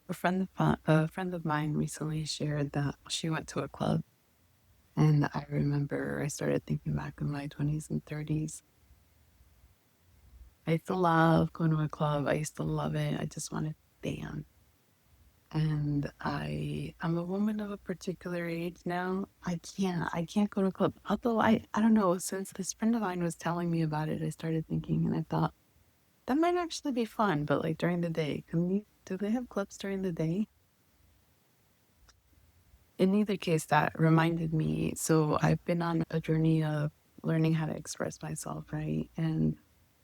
A friend of mine recently shared that she went to a club, and I remember I started thinking back in my 20s and 30s. I used to love going to a club. I used to love it. I just wanted to dance. And I'm a woman of a particular age now. I can't go to a club. Although I don't know, since this friend of mine was telling me about it, I started thinking and I thought that might actually be fun, but like during the day. Do they have clubs during the day? In either case, that reminded me. So I've been on a journey of learning how to express myself, right? And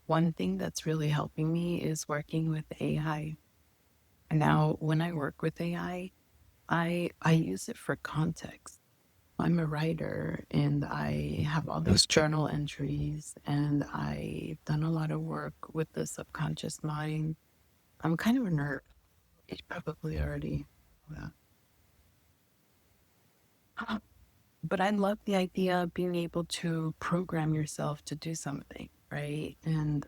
one thing that's really helping me is working with AI. And now, when I work with AI, I use it for context. I'm a writer and I have all those journal entries, and I've done a lot of work with the subconscious mind. I'm kind of a nerd. You probably already know that. But I love the idea of being able to program yourself to do something, right? And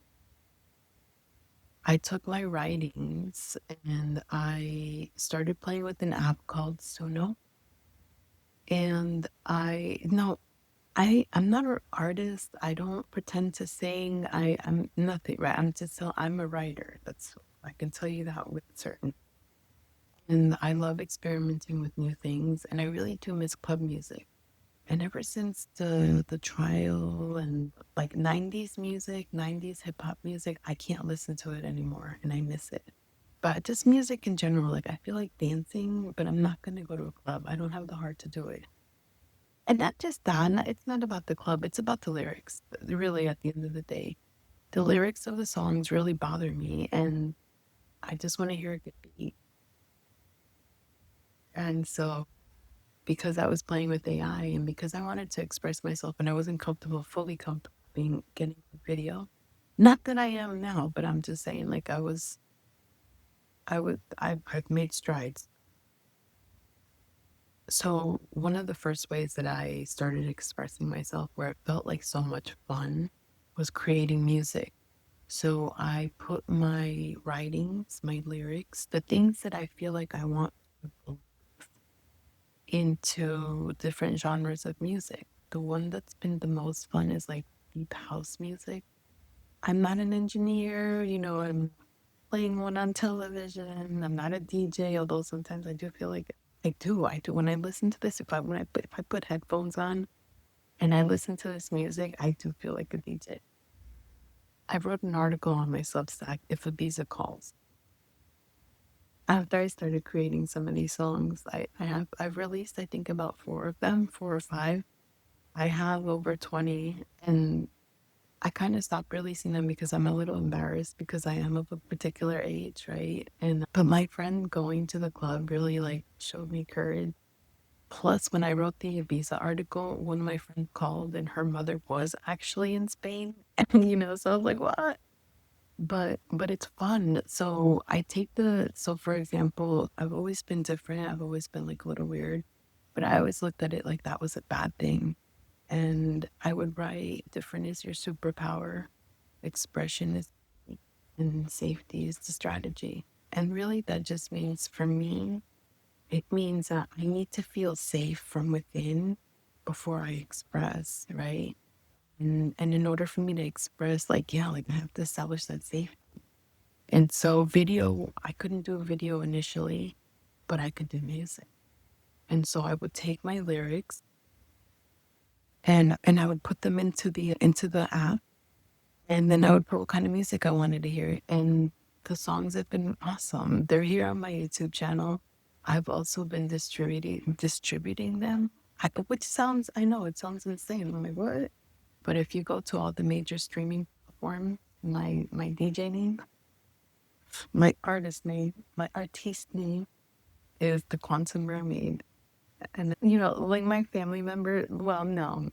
I took my writings and I started playing with an app called Suno. And I'm not an artist. I don't pretend to sing. I'm nothing, right? I'm a writer. I can tell you that with certain. And I love experimenting with new things. And I really do miss club music. And ever since the trial and like 90s music, 90s hip hop music, I can't listen to it anymore and I miss it. But just music in general, like I feel like dancing, but I'm not going to go to a club. I don't have the heart to do it. And not just that, it's not about the club, it's about the lyrics. Really, at the end of the day, the lyrics of the songs really bother me, and I just want to hear a good beat. And so, because I was playing with AI and because I wanted to express myself and I wasn't fully comfortable being getting a video. Not that I am now, but I'm just saying, like I've made strides. So one of the first ways that I started expressing myself where it felt like so much fun was creating music. So I put my writings, my lyrics, the things that I feel like I want to believe into different genres of music. The one that's been the most fun is like deep house music. I'm not an engineer, I'm playing one on television. I'm not a DJ, although sometimes I do feel like I do. When I listen to this, if I put headphones on and I listen to this music, I do feel like a DJ. I wrote an article on my Substack, If Ibiza Calls. After I started creating some of these songs, I've released I think about four of them, four or five. I have over 20, and I kind of stopped releasing them because I'm a little embarrassed because I am of a particular age, right? And but my friend going to the club really like showed me courage. Plus, when I wrote the Ibiza article, one of my friends called and her mother was actually in Spain. And so I was like, what? But it's fun. So for example, I've always been different. I've always been like a little weird, but I always looked at it like that was a bad thing. And I would write, different is your superpower, expression is, and safety is the strategy. And really, that just means for me, it means that I need to feel safe from within before I express, right? And in order for me to express, like, yeah, like I have to establish that safety. And so I couldn't do a video initially, but I could do music. And so I would take my lyrics and I would put them into the app, and then I would put what kind of music I wanted to hear. And the songs have been awesome. They're here on my YouTube channel. I've also been distributing them. I know it sounds insane. I'm like, what? But if you go to all the major streaming platforms, my DJ name, my artist name, my artiste name is the Quantum Mermaid. And like my family member, well, no,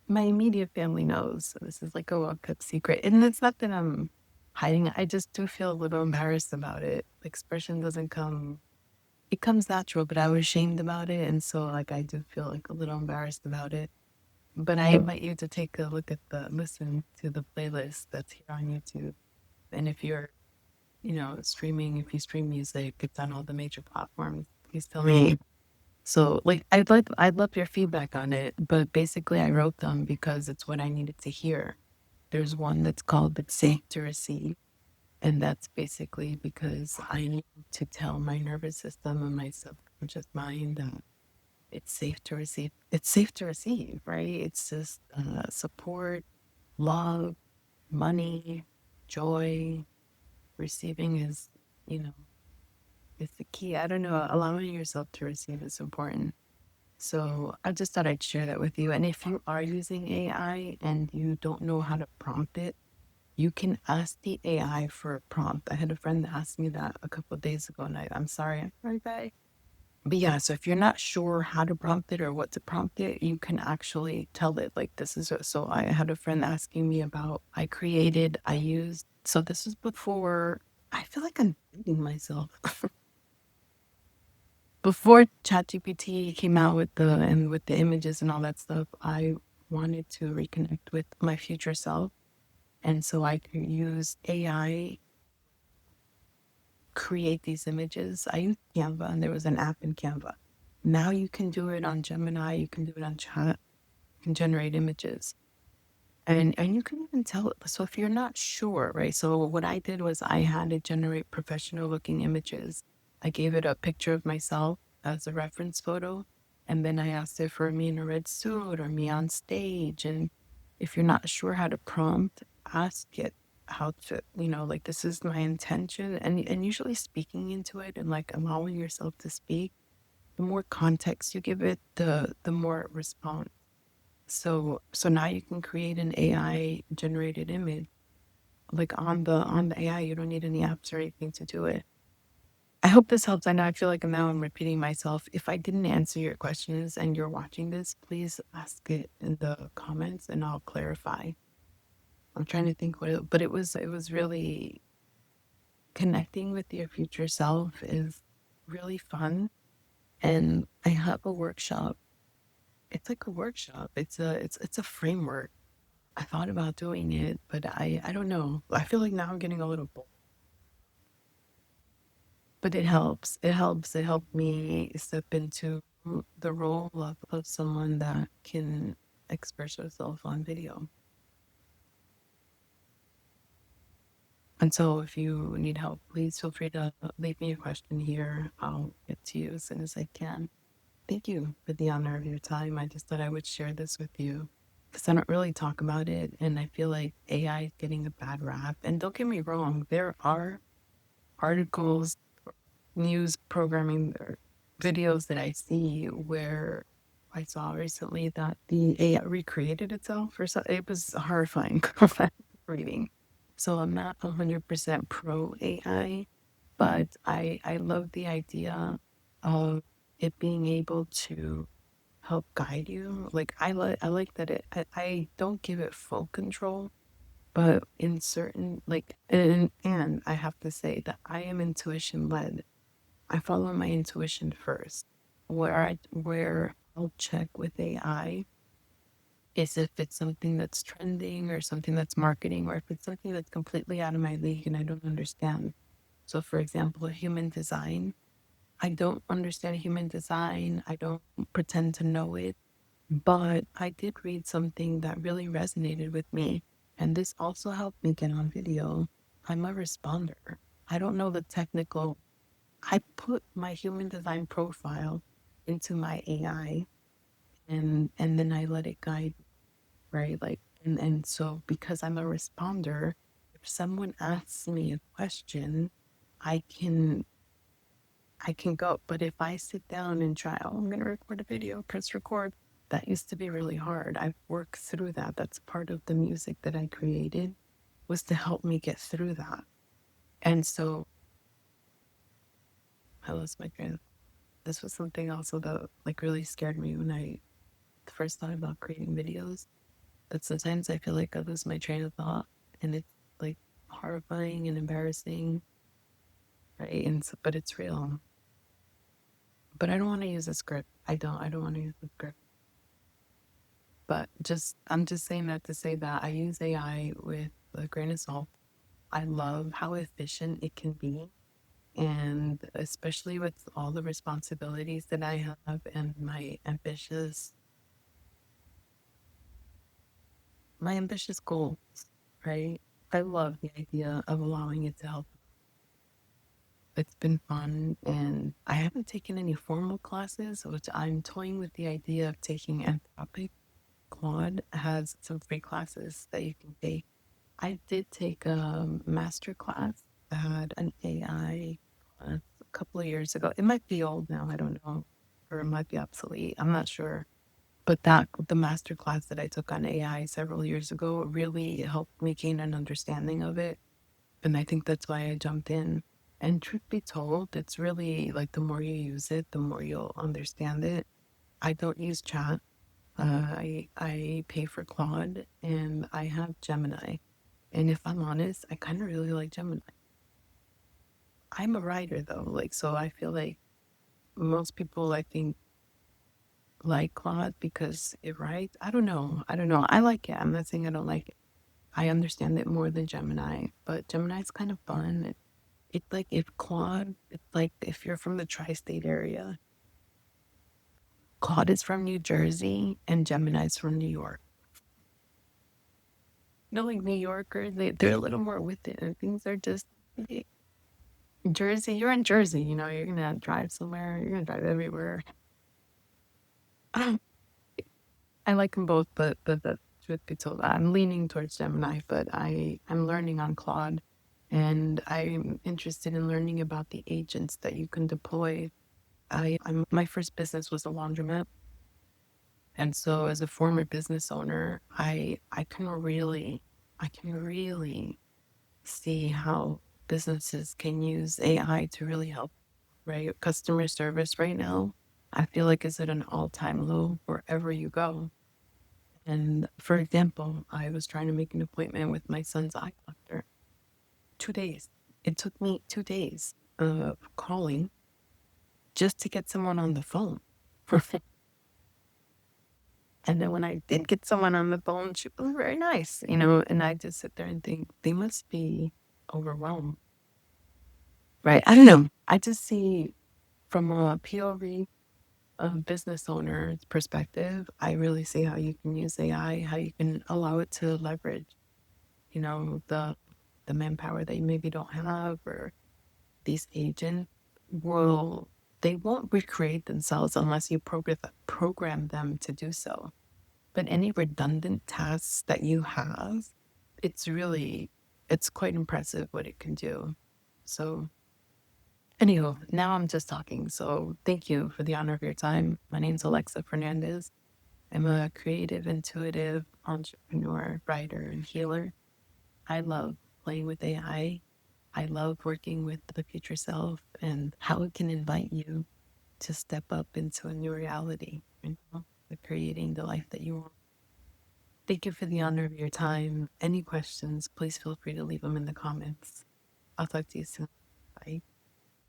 my immediate family knows. So this is like a well kept secret. And it's not that I'm hiding it. I just do feel a little embarrassed about it. Expression doesn't come, it comes natural, but I was ashamed about it. And so, like, I do feel like a little embarrassed about it. But I invite you to take a listen to the playlist that's here on YouTube. And if you're streaming, if you stream music, it's on all the major platforms. Please tell me. So, like, I'd love your feedback on it, but basically, I wrote them because it's what I needed to hear. There's one that's called "It's Safe to Receive," and that's basically because I need to tell my nervous system and my subconscious mind that it's safe to receive. It's safe to receive, right? It's just support, love, money, joy. Receiving is, you know, is the key. I don't know. Allowing yourself to receive is important. So I just thought I'd share that with you. And if you are using AI and you don't know how to prompt it, you can ask the AI for a prompt. I had a friend that asked me that a couple of days ago, and I'm sorry, I'm right back. But yeah, so if you're not sure how to prompt it or what to prompt it, you can actually tell it like this is so I had a friend asking me about I used so this was before I feel like I'm dating myself. Before ChatGPT came out with the images and all that stuff, I wanted to reconnect with my future self. And so I could use AI create these images. I used Canva and there was an app in Canva. Now you can do it on Gemini, you can do it on chat, you can generate images. And you can even tell it. So if you're not sure, right? So what I did was I had it generate professional looking images. I gave it a picture of myself as a reference photo. And then I asked it for me in a red suit or me on stage. And if you're not sure how to prompt, ask it how to, like this is my intention. And usually speaking into it and like allowing yourself to speak, the more context you give it, the more it responds. So now you can create an AI generated image. Like on the AI, you don't need any apps or anything to do it. I hope this helps. I know I feel like now I'm repeating myself. If I didn't answer your questions and you're watching this, please ask it in the comments and I'll clarify. I'm trying to think but it was really connecting with your future self is really fun. And I have a workshop. It's like a workshop. It's a framework. I thought about doing it, but I don't know. I feel like now I'm getting a little bored. But it helps. It helps. It helped me step into the role of someone that can express yourself on video. And so if you need help, please feel free to leave me a question here. I'll get to you as soon as I can. Thank you for the honor of your time. I just thought I would share this with you because I don't really talk about it. And I feel like AI is getting a bad rap. And don't get me wrong, there are articles, news programming, or videos that I see where I saw recently that the AI recreated itself or so. It was horrifying reading. So I'm not 100% pro AI, but I love the idea of it being able to help guide you. Like I like that I don't give it full control, but in certain like and I have to say that I am intuition led. I follow my intuition first. Where I'll check with AI is if it's something that's trending or something that's marketing or if it's something that's completely out of my league and I don't understand. So for example, human design. I don't understand human design. I don't pretend to know it. But I did read something that really resonated with me. And this also helped me get on video. I'm a responder. I don't know the technical. I put my human design profile into my AI and then I let it guide, right? Like and so because I'm a responder, if someone asks me a question, I can I can go. But if I sit down and try, oh, I'm going to record a video, press record, that used to be really hard. I've worked through that. That's part of the music that I created was to help me get through that. And so I lost my train. This was something also that like really scared me when I first thought about creating videos. That sometimes I feel like I lose my train of thought and it's like horrifying and embarrassing, right? And so, but it's real. But I don't want to use a script. I don't want to use a script. But I'm just saying that to say that I use AI with a grain of salt. I love how efficient it can be. And especially with all the responsibilities that I have and my ambitious goals, right? I love the idea of allowing it to help. It's been fun, and I haven't taken any formal classes, which I'm toying with the idea of taking Anthropic. Claude has some free classes that you can take. I did take a master class that had an AI class a couple of years ago. It might be old now, I don't know, or it might be obsolete. I'm not sure. But the master class that I took on AI several years ago really helped me gain an understanding of it. And I think that's why I jumped in. And truth be told, it's really like the more you use it, the more you'll understand it. I don't use chat. I pay for Claude and I have Gemini. And if I'm honest, I kind of really like Gemini. I'm a writer though, like so I feel like most people I think like Claude because it writes. I don't know. I don't know. I like it. I'm not saying I don't like it. I understand it more than Gemini, but Gemini's kind of fun. It's like if Claude, it's like if you're from the tri-state area, Claude is from New Jersey and Gemini's from New York. You know, like New Yorkers, they're a little more with it, and things are just eh, Jersey. You're in Jersey, you know. You're gonna drive somewhere. You're gonna drive everywhere. I like them both, but the truth be told, I'm leaning towards Gemini, but I'm learning on Claude, and I'm interested in learning about the agents that you can deploy. My first business was a laundromat, and so as a former business owner, I can really see how businesses can use AI to really help. Right, customer service right now, I feel like is at an all-time low wherever you go. And for example, I was trying to make an appointment with my son's eye doctor. 2 days. It took me 2 days of calling just to get someone on the phone. And then when I did get someone on the phone, she was very nice, you know, and I just sit there and think they must be overwhelmed. Right. I don't know. I just see from a POV business owner's perspective, I really see how you can use AI, how you can allow it to leverage, you know, the manpower that you maybe don't have, or these agents will they won't recreate themselves unless you program them to do so. But any redundant tasks that you have, it's really it's quite impressive what it can do. So anywho, now I'm just talking. So thank you for the honor of your time. My name's Alexa Fernandez. I'm a creative, intuitive entrepreneur, writer, and healer. I love playing with AI. I love working with the future self and how it can invite you to step up into a new reality, you know, creating the life that you want. Thank you for the honor of your time. Any questions, please feel free to leave them in the comments. I'll talk to you soon.